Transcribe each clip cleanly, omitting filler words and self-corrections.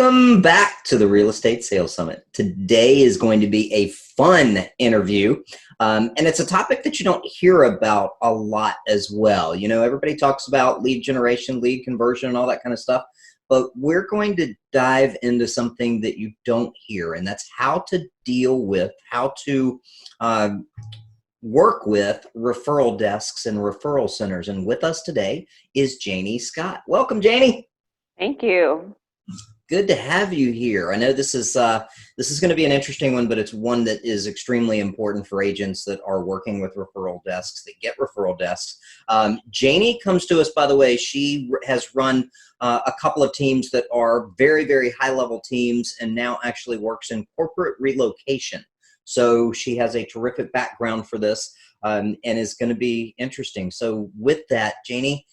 Welcome back to the Real Estate Sales Summit. Today is going to be a fun interview, and it's a topic that you don't hear about a lot as well. You know, everybody talks about lead generation, lead conversion, and all that kind of stuff, but we're going to dive into something that you don't hear, and that's how to deal with, how to work with referral desks and referral centers. And with us today is Janie Scott. Welcome, Janie. Thank you. Good to have you here. I know this is going to be an interesting one, but it's one that is extremely important for agents that are working with referral desks, that get referral desks. Janie comes to us, by the way. She has run a couple of teams that are very, very high-level teams and now actually works in corporate relocation. So she has a terrific background for this and is going to be interesting. So with that, Janie,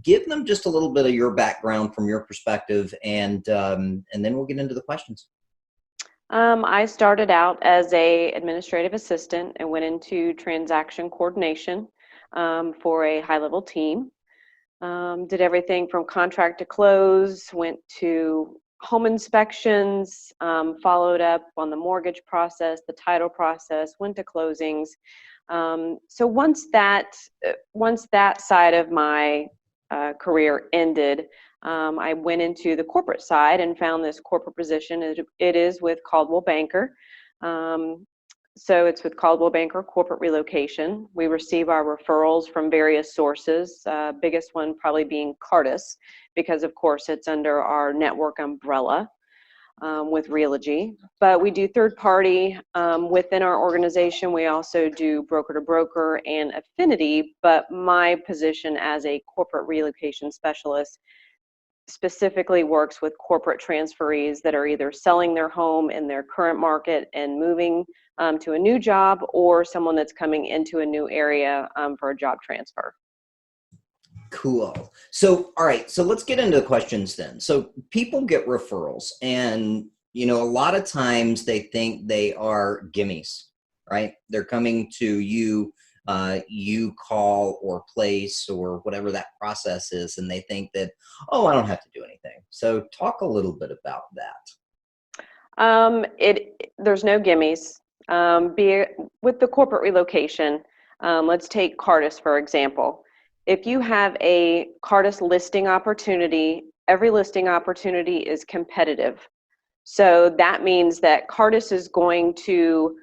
give them just a little bit of your background from your perspective, and then we'll get into the questions. I started out as a administrative assistant and went into transaction coordination for a high-level team. Did everything from contract to close, went to home inspections, followed up on the mortgage process, the title process, went to closings. So once that side of my career ended, I went into the corporate side and found this corporate position. It is with Coldwell Banker. So it's with Coldwell Banker Corporate Relocation. We receive our referrals from various sources, biggest one probably being Cartus, because of course it's under our network umbrella with Realogy. But we do third party within our organization. We also do broker to broker and affinity, but my position as a corporate relocation specialist specifically works with corporate transferees that are either selling their home in their current market and moving to a new job, or someone that's coming into a new area for a job transfer. Cool. So, all right. So let's get into the questions then. So people get referrals, and, you know, a lot of times they think they are gimmies, right? They're coming to you, you call or place or whatever that process is, and they think that, oh, I don't have to do anything. So talk a little bit about that. There's no gimmies. With the corporate relocation, let's take Cartus, for example. If you have a Cartus listing opportunity, every listing opportunity is competitive. So that means that Cartus is going to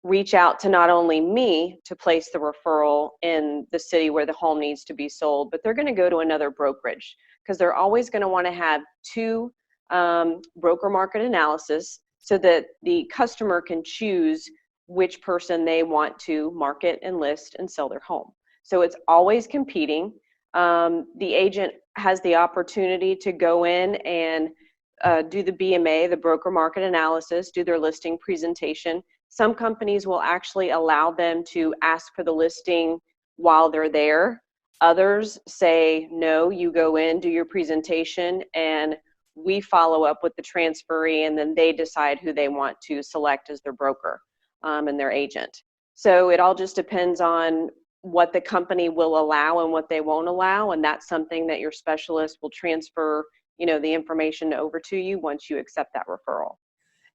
reach out to not only me to place the referral in the city where the home needs to be sold, but they're going to go to another brokerage, because they're always going to want to have two broker market analysis so that the customer can choose which person they want to market and list and sell their home. So it's always competing. The agent has the opportunity to go in and do the BMA, the broker market analysis, do their listing presentation. Some companies will actually allow them to ask for the listing while they're there. Others say, no, you go in, do your presentation, and we follow up with the transferee, and then they decide who they want to select as their broker and their agent. So it all just depends on what the company will allow and what they won't allow, and that's something that your specialist will transfer, you know, the information over to you once you accept that referral.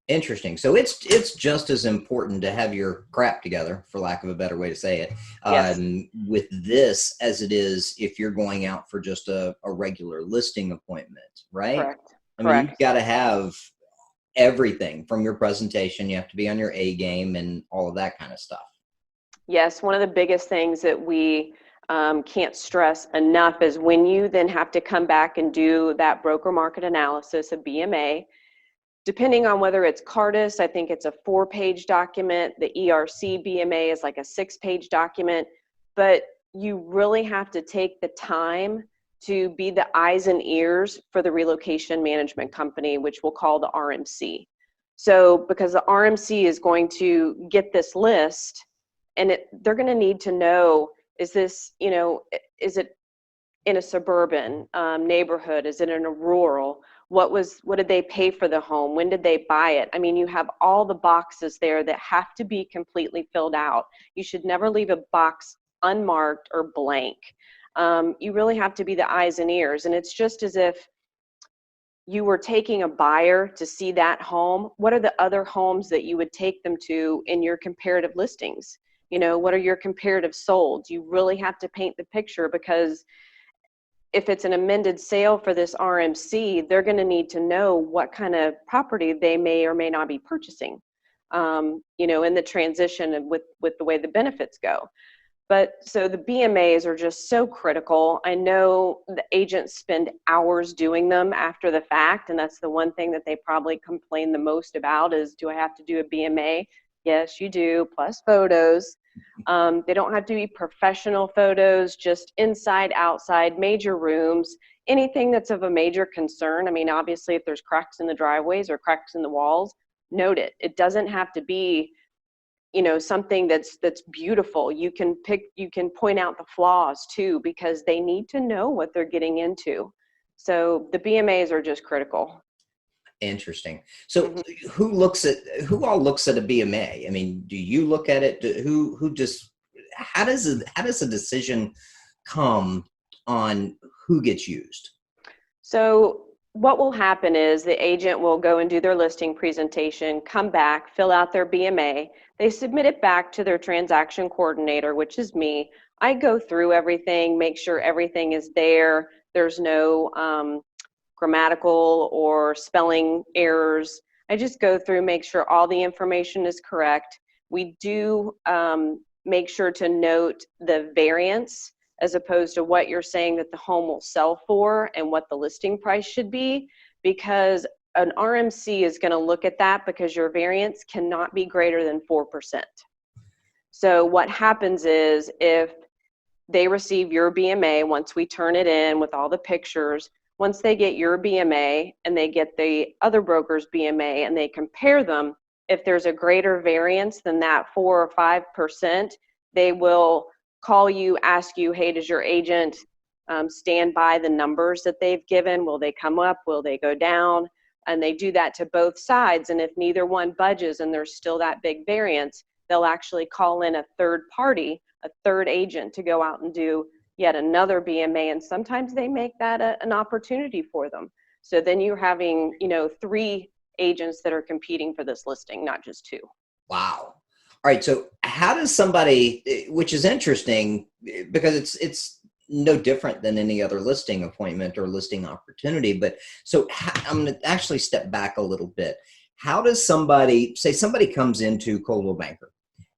Interesting. So it's just as important to have your crap together, for lack of a better way to say it, Yes. With this as it is if you're going out for just a regular listing appointment, right? Correct. I mean, you've got to have everything from your presentation. You have to be on your A game and all of that kind of stuff. Yes, one of the biggest things that we can't stress enough is when you then have to come back and do that broker market analysis, a BMA, depending on whether it's Cartus, I think it's a 4-page document. The ERC BMA is like a 6-page document, but you really have to take the time to be the eyes and ears for the relocation management company, which we'll call the RMC. So because the RMC is going to get this list, and they're going to need to know, is this, you know, is it in a suburban neighborhood? Is it in a rural? What did they pay for the home? When did they buy it? I mean, you have all the boxes there that have to be completely filled out. You should never leave a box unmarked or blank. You really have to be the eyes and ears. And it's just as if you were taking a buyer to see that home, what are the other homes that you would take them to in your comparative listings? What are your comparative solds? You really have to paint the picture, because if it's an amended sale for this RMC, they're going to need to know what kind of property they may or may not be purchasing, in the transition and with the way the benefits go. But so the BMAs are just so critical. I know the agents spend hours doing them after the fact, and that's the one thing that they probably complain the most about is, do I have to do a BMA? Yes, you do, plus photos. They don't have to be professional photos, just inside, outside, major rooms, anything that's of a major concern. I mean, obviously, if there's cracks in the driveways or cracks in the walls, note it. It doesn't have to be something that's beautiful. You can point out the flaws too, because they need to know what they're getting into. So the BMAs are just critical. Interesting. So who all looks at a BMA? I mean, do you look at it? How does a decision come on who gets used? So what will happen is the agent will go and do their listing presentation, come back, fill out their BMA. They submit it back to their transaction coordinator, which is me. I go through everything, make sure everything is there. There's no grammatical or spelling errors. I just go through, make sure all the information is correct. We do make sure to note the variance, as opposed to what you're saying that the home will sell for and what the listing price should be, because an RMC is going to look at that, because your variance cannot be greater than 4%. So what happens is, if they receive your BMA, once we turn it in with all the pictures, once they get your BMA and they get the other broker's BMA and they compare them, if there's a greater variance than that 4 or 5%, they will call you, ask you, hey, does your agent stand by the numbers that they've given? Will they come up? Will they go down? And they do that to both sides. And if neither one budges and there's still that big variance, they'll actually call in a third party, a third agent, to go out and do yet another BMA. And sometimes they make that an opportunity for them. So then you're having, 3 agents that are competing for this listing, not just 2. Wow. All right. So how does somebody, which is interesting because it's no different than any other listing appointment or listing opportunity. But so I'm going to actually step back a little bit. How does somebody comes into Coldwell Banker?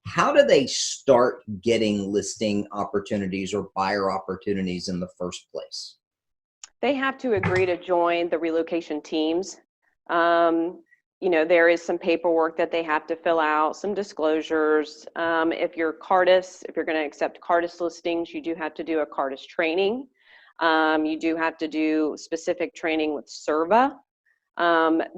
How do they start getting listing opportunities or buyer opportunities in the first place? They have to agree to join the relocation teams. There is some paperwork that they have to fill out, some disclosures. If you're going to accept Cartus listings, you do have to do a Cartus training. You do have to do specific training with SERVA.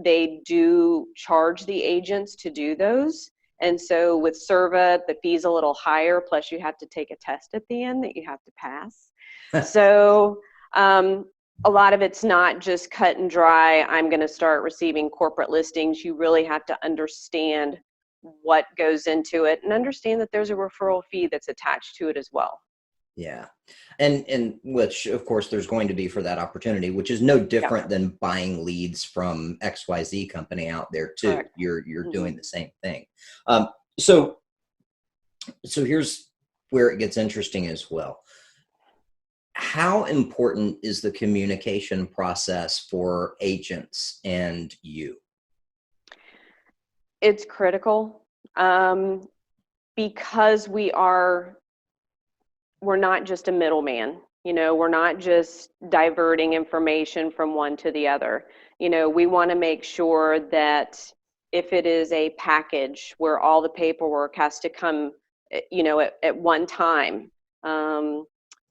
They do charge the agents to do those. And so with SERVA, the fee's a little higher, plus you have to take a test at the end that you have to pass. So a lot of it's not just cut and dry, I'm going to start receiving corporate listings. You really have to understand what goes into it and understand that there's a referral fee that's attached to it as well. Yeah. And which, of course, there's going to be for that opportunity, which is no different than buying leads from XYZ company out there too. Correct. You're doing the same thing. So here's where it gets interesting as well. How important is the communication process for agents and you? It's critical, because we're not just a middleman. We're not just diverting information from one to the other. We want to make sure that if it is a package where all the paperwork has to come, at one time,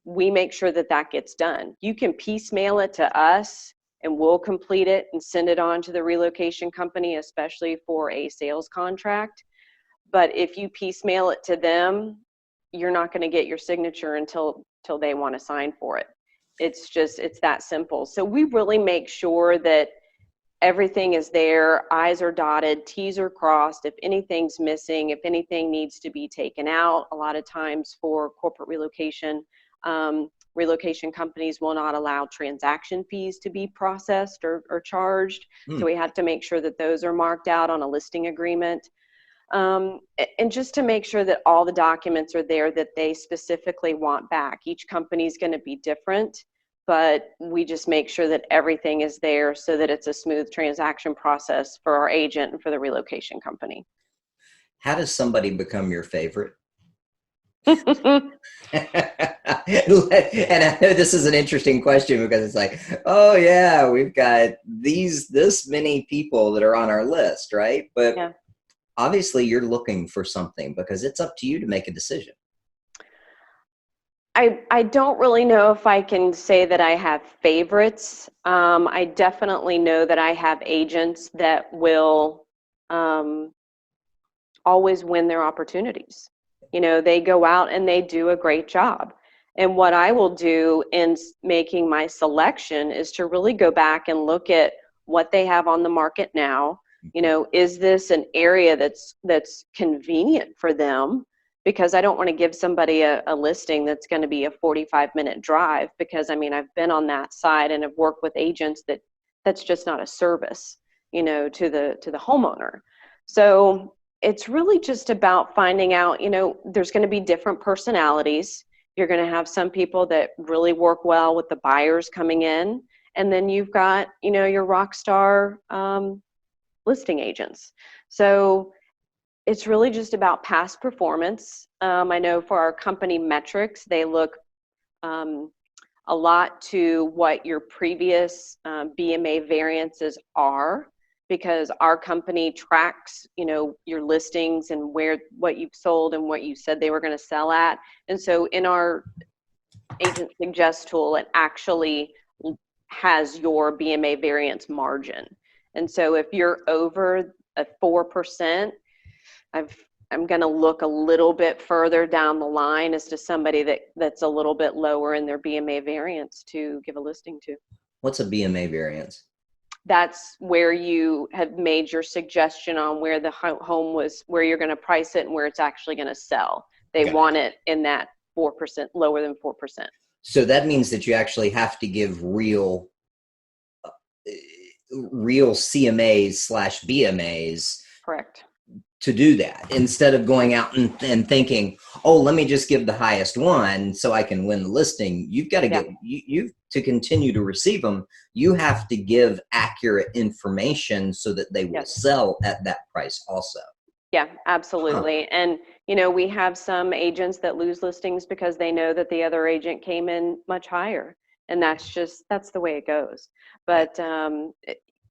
we make sure that gets done. You can piecemeal it to us and we'll complete it and send it on to the relocation company, especially for a sales contract. But if you piecemeal it to them, you're not going to get your signature until they want to sign for it. It's that simple. So we really make sure that everything is there, I's are dotted, T's are crossed. If anything's missing, if anything needs to be taken out, a lot of times for corporate relocation, relocation companies will not allow transaction fees to be processed or charged. So we had to make sure that those are marked out on a listing agreement. And just to make sure that all the documents are there that they specifically want back. Each company is going to be different, but we just make sure that everything is there so that it's a smooth transaction process for our agent and for the relocation company. How does somebody become your favorite? And I know this is an interesting question because it's like, oh yeah, we've got this many people that are on our list, right? But yeah. Obviously you're looking for something because it's up to you to make a decision. I don't really know if I can say that I have favorites. I definitely know that I have agents that will always win their opportunities. You know, they go out and they do a great job. And what I will do in making my selection is to really go back and look at what they have on the market now. You know, is this an area that's convenient for them? Because I don't want to give somebody a listing that's going to be a 45-minute drive, because I mean, I've been on that side and have worked with agents that's just not a service, you know, to the homeowner. So it's really just about finding out, you know, there's going to be different personalities. You're going to have some people that really work well with the buyers coming in. And then you've got, you know, your rock star listing agents. So it's really just about past performance. I know for our company metrics, they look a lot to what your previous BMA variances are, because our company tracks, you know, your listings and what you've sold and what you said they were going to sell at. And so in our agent suggest tool, it actually has your BMA variance margin. And so if you're over a 4%, I'm going to look a little bit further down the line as to somebody that's a little bit lower in their BMA variance to give a listing to. What's a BMA variance? That's where you have made your suggestion on where the home was, where you're going to price it and where it's actually going to sell. They want it in that 4%, lower than 4%. So that means that you actually have to give real CMAs/BMAs. Correct. To do that, instead of going out and thinking, oh, let me just give the highest one so I can win the listing. You've got to get you to continue to receive them. You have to give accurate information so that they will sell at that price also. Yeah, absolutely. And you know, we have some agents that lose listings because they know that the other agent came in much higher, and that's the way it goes. But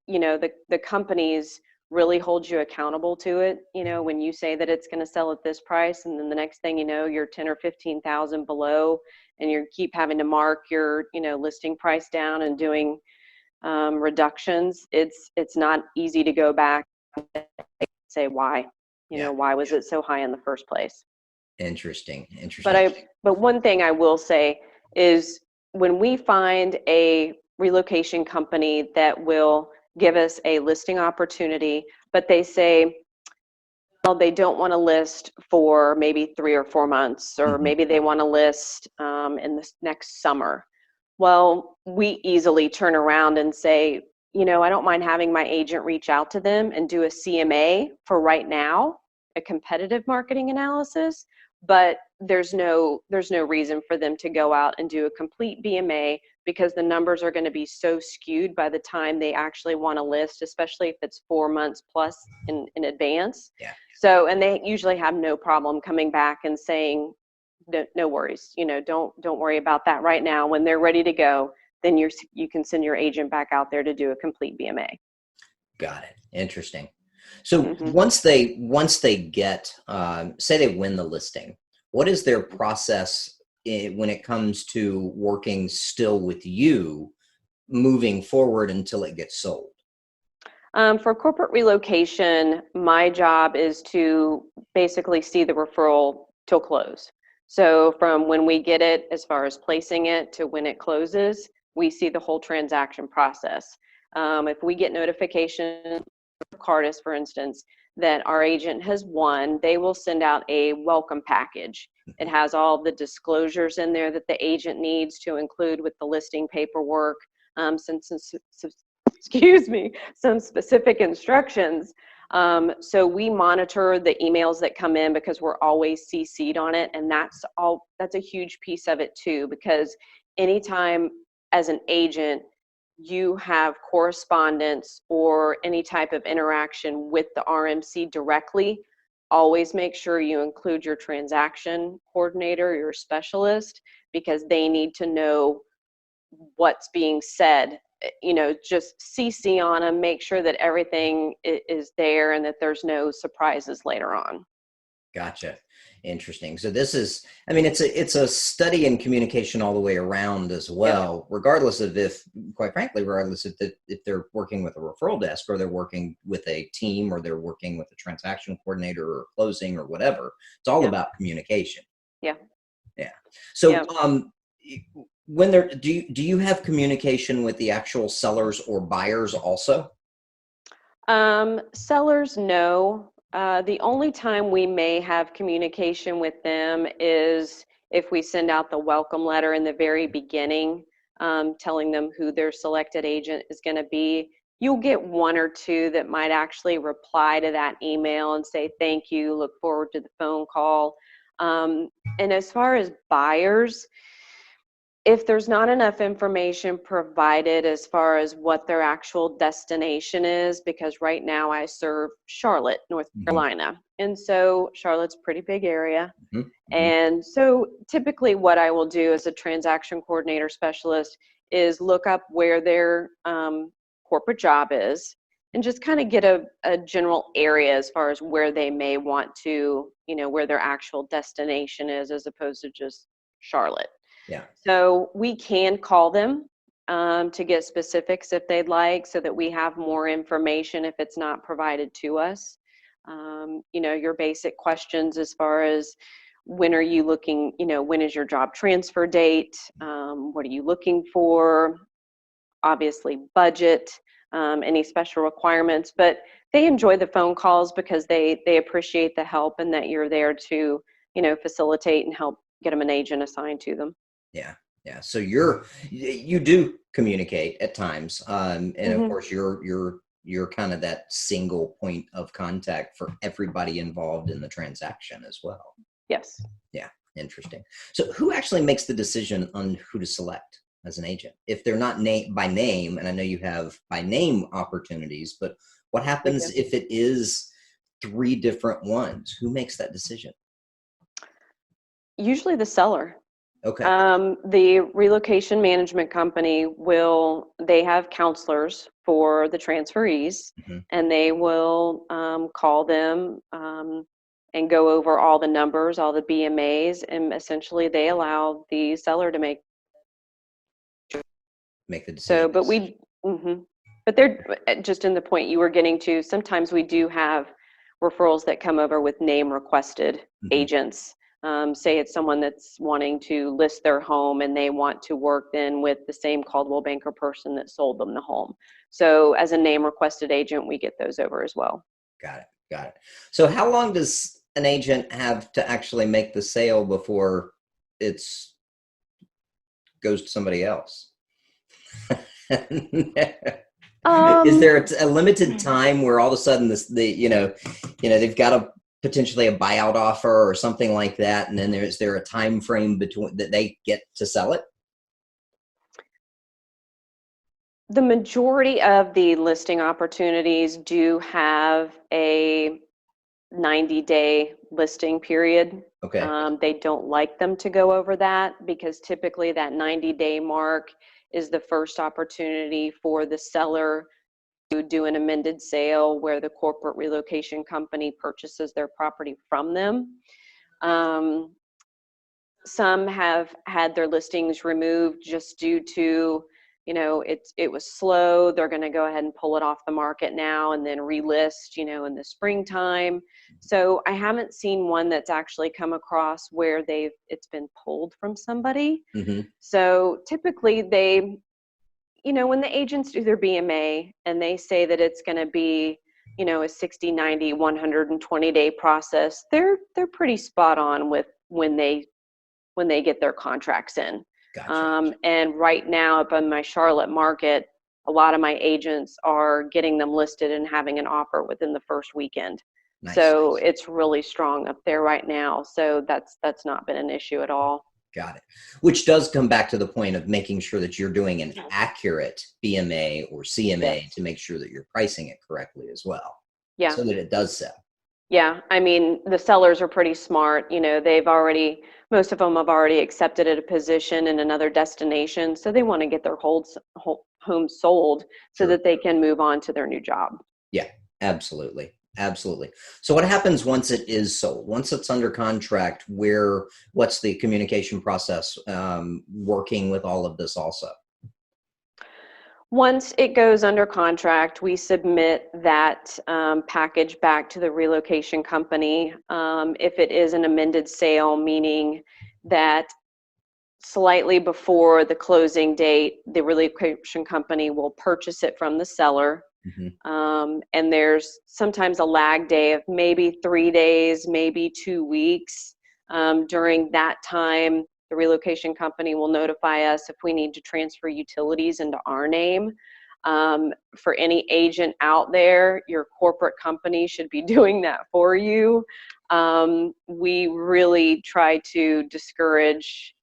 you know, the companies really hold you accountable to it. You know, when you say that it's going to sell at this price, and then the next thing you know, you're 10 or 15,000 below, and you keep having to mark your, you know, listing price down and doing reductions. It's not easy to go back and say why. You know, why was it so high in the first place? Interesting. But one thing I will say is, when we find a relocation company that will give us a listing opportunity, but they say, well, they don't want to list for maybe 3 or 4 months, or maybe they want to list in the next summer. Well, we easily turn around and say, you know, I don't mind having my agent reach out to them and do a CMA for right now, a competitive marketing analysis, but there's no reason for them to go out and do a complete BMA, because the numbers are going to be so skewed by the time they actually want to list, especially if it's 4 months plus in advance. So, and they usually have no problem coming back and saying, no worries, you know, don't worry about that right now. When they're ready to go, then you can send your agent back out there to do a complete BMA. Got it. Interesting. So once they get, say they win the listing, what is their process when it comes to working still with you moving forward until it gets sold? For corporate relocation, my job is to basically see the referral till close. So from when we get it, as far as placing it, to when it closes, we see the whole transaction process. If we get notification, Cardis, for instance, that our agent has won, they will send out a welcome package. It has all the disclosures in there that the agent needs to include with the listing paperwork, excuse me, some specific instructions. So we monitor the emails that come in because we're always CC'd on it, and that's a huge piece of it too, because anytime as an agent you have correspondence or any type of interaction with the RMC directly, always make sure you include your transaction coordinator, your specialist, because they need to know what's being said. Just CC on them, make sure that everything is there and that there's no surprises later on. Gotcha. Interesting. So this is, I mean, it's a study in communication all the way around as well, yep. Regardless of regardless if they're working with a referral desk or they're working with a team or they're working with a transaction coordinator or closing or whatever. It's all about communication. Yeah. Yeah. So, when do you have communication with the actual sellers or buyers also? Sellers, no. The only time we may have communication with them is if we send out the welcome letter in the very beginning, telling them who their selected agent is going to be. You'll get one or two that might actually reply to that email and say, thank you, look forward to the phone call. And as far as buyers, if there's not enough information provided as far as what their actual destination is, because right now I serve Charlotte, North Carolina. And so Charlotte's a pretty big area. And so typically what I will do as a transaction coordinator specialist is look up where their corporate job is and just kind of get a general area as far as where they may want to, where their actual destination is, as opposed to just Charlotte. Yeah. So we can call them to get specifics if they'd like, so that we have more information if it's not provided to us. Your basic questions as far as when are you looking, when is your job transfer date? What are you looking for? Obviously budget, any special requirements, but they enjoy the phone calls because they appreciate the help and that you're there to, facilitate and help get them an agent assigned to them. Yeah. Yeah. So you do communicate at times. And of course you're kind of that single point of contact for everybody involved in the transaction as well. Yes. Yeah. Interesting. So who actually makes the decision on who to select as an agent? If they're not by name, and I know you have by name opportunities, but what happens if it is 3 different ones? Who makes that decision? Usually the seller. Okay. The relocation management company they have counselors for the transferees, and they will call them and go over all the numbers, all the BMAs, and essentially they allow the seller to make the decision. So, but they're just in the point you were getting to. Sometimes we do have referrals that come over with name requested agents. Say it's someone that's wanting to list their home and they want to work then with the same Coldwell Banker person that sold them the home. So as a name requested agent, we get those over as well. Got it. So how long does an agent have to actually make the sale before it's goes to somebody else? Is there a limited time where all of a sudden they've got potentially a buyout offer or something like that, and then is there a time frame between that they get to sell it? The majority of the listing opportunities do have a 90-day listing period. Okay. They don't like them to go over that because typically that 90-day mark is the first opportunity for the seller to do an amended sale where the corporate relocation company purchases their property from them. Some have had their listings removed just due to, it was slow. They're going to go ahead and pull it off the market now and then relist, in the springtime. So I haven't seen one that's actually come across where it's been pulled from somebody. So typically when the agents do their BMA and they say that it's going to be a 60, 90, 120-day process, they're pretty spot on with when they get their contracts in. Gotcha. And right now up in my Charlotte market, a lot of my agents are getting them listed and having an offer within the first weekend. Nice. So it's really strong up there right now. So that's not been an issue at all. Got it. Which does come back to the point of making sure that you're doing an accurate BMA or CMA to make sure that you're pricing it correctly as well. Yeah. So that it does sell. Yeah. I mean, the sellers are pretty smart. Most of them have already accepted a position in another destination. So they want to get their home sold so that they can move on to their new job. Yeah, absolutely. Absolutely. So what happens once it is sold? Once it's under contract, what's the communication process working with all of this also? Once it goes under contract, we submit that package back to the relocation company. If it is an amended sale, meaning that slightly before the closing date, the relocation company will purchase it from the seller. And there's sometimes a lag day of maybe 3 days, maybe 2 weeks. During that time, the relocation company will notify us if we need to transfer utilities into our name. For any agent out there, your corporate company should be doing that for you. We really try to discourage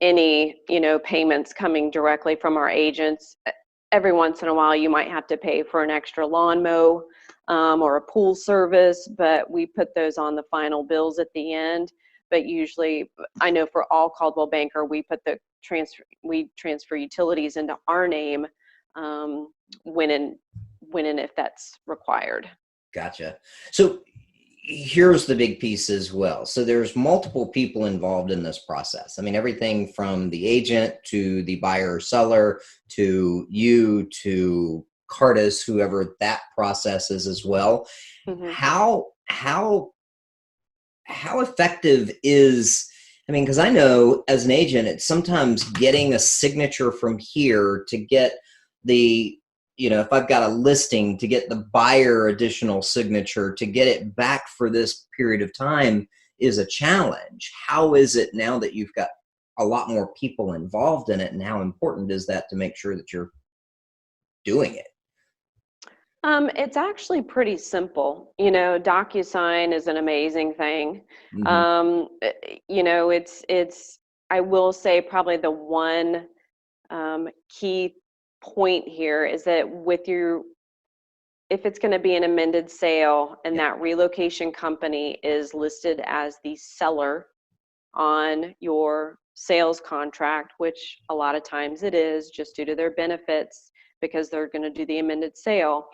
any, payments coming directly from our agents. Every once in a while, you might have to pay for an extra lawn mow or a pool service, but we put those on the final bills at the end. But usually, I know for all Coldwell Banker, we transfer utilities into our name when and if that's required. Gotcha. So here's the big piece as well. So there's multiple people involved in this process. I mean, everything from the agent to the buyer or seller to you to Cardis, whoever that process is as well. How effective is, because I know as an agent, it's sometimes getting a signature from here to get the, if I've got a listing, to get the buyer additional signature, to get it back for this period of time is a challenge. How is it now that you've got a lot more people involved in it, and how important is that to make sure that you're doing it? It's actually pretty simple. DocuSign is an amazing thing. It's I will say probably the one key point here is that if it's going to be an amended sale and that relocation company is listed as the seller on your sales contract, which a lot of times it is just due to their benefits because they're going to do the amended sale,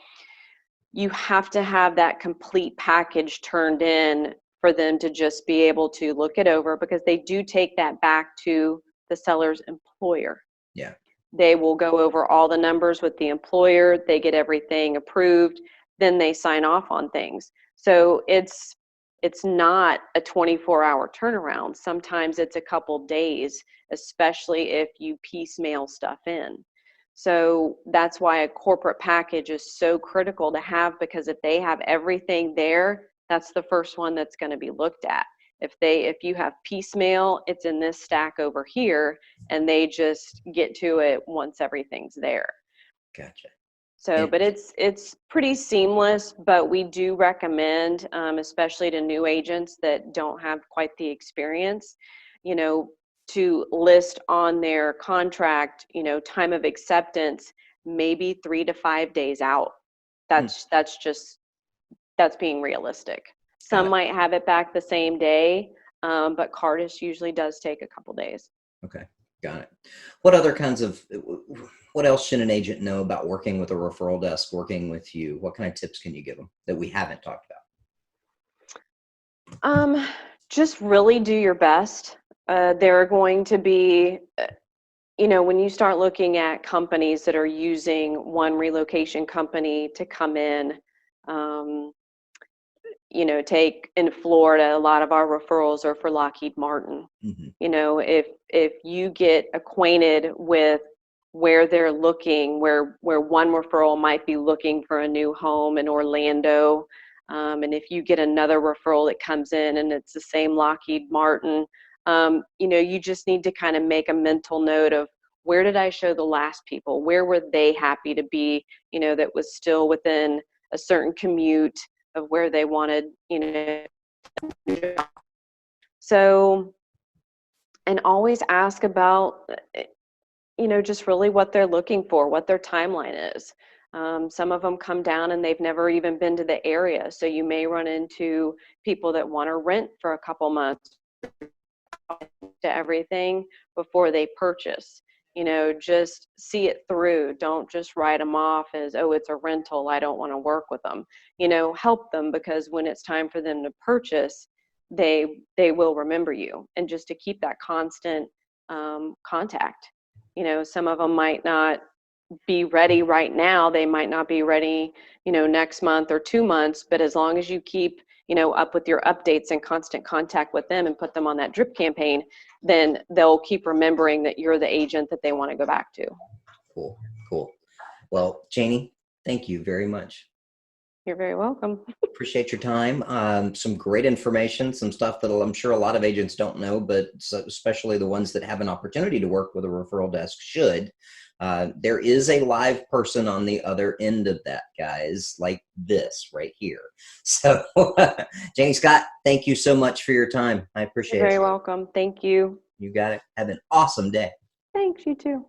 you have to have that complete package turned in for them to just be able to look it over, because they do take that back to the seller's employer. Yeah. They will go over all the numbers with the employer. They get everything approved. Then they sign off on things. So it's not a 24-hour turnaround. Sometimes it's a couple days, especially if you piecemeal stuff in. So that's why a corporate package is so critical to have, because if they have everything there, that's the first one that's going to be looked at. If you have piecemeal, it's in this stack over here, and they just get to it once everything's there. Gotcha. So, but it's pretty seamless, but we do recommend, especially to new agents that don't have quite the experience, to list on their contract, time of acceptance, maybe 3 to 5 days out. That's being realistic. Some might have it back the same day, but Cardis usually does take a couple days. Okay, got it. What else should an agent know about working with a referral desk, working with you? What kind of tips can you give them that we haven't talked about? Just really do your best. There are going to be, when you start looking at companies that are using one relocation company to come in, take in Florida, a lot of our referrals are for Lockheed Martin. If you get acquainted with where they're looking, where one referral might be looking for a new home in Orlando. And if you get another referral that comes in and it's the same Lockheed Martin, you just need to kind of make a mental note of, where did I show the last people? Where were they happy to be, that was still within a certain commute of where they wanted, So, and always ask about, just really what they're looking for, what their timeline is. Some of them come down and they've never even been to the area. So you may run into people that want to rent for a couple months to everything before they purchase. Just see it through. Don't just write them off as, oh, it's a rental, I don't want to work with them. Help them, because when it's time for them to purchase, they will remember you. And just to keep that constant contact. Some of them might not be ready right now. They might not be ready, next month or 2 months, but as long as you keep, up with your updates and constant contact with them and put them on that drip campaign, then they'll keep remembering that you're the agent that they want to go back to. Cool. Cool. Well, Janie, thank you very much. You're very welcome. Appreciate your time. Some great information, some stuff that I'm sure a lot of agents don't know, but especially the ones that have an opportunity to work with a referral desk should. There is a live person on the other end of that, guys, like this right here. So, Janie Scott, thank you so much for your time. I appreciate it. You're very welcome. Thank you. You got it. Have an awesome day. Thanks, you too.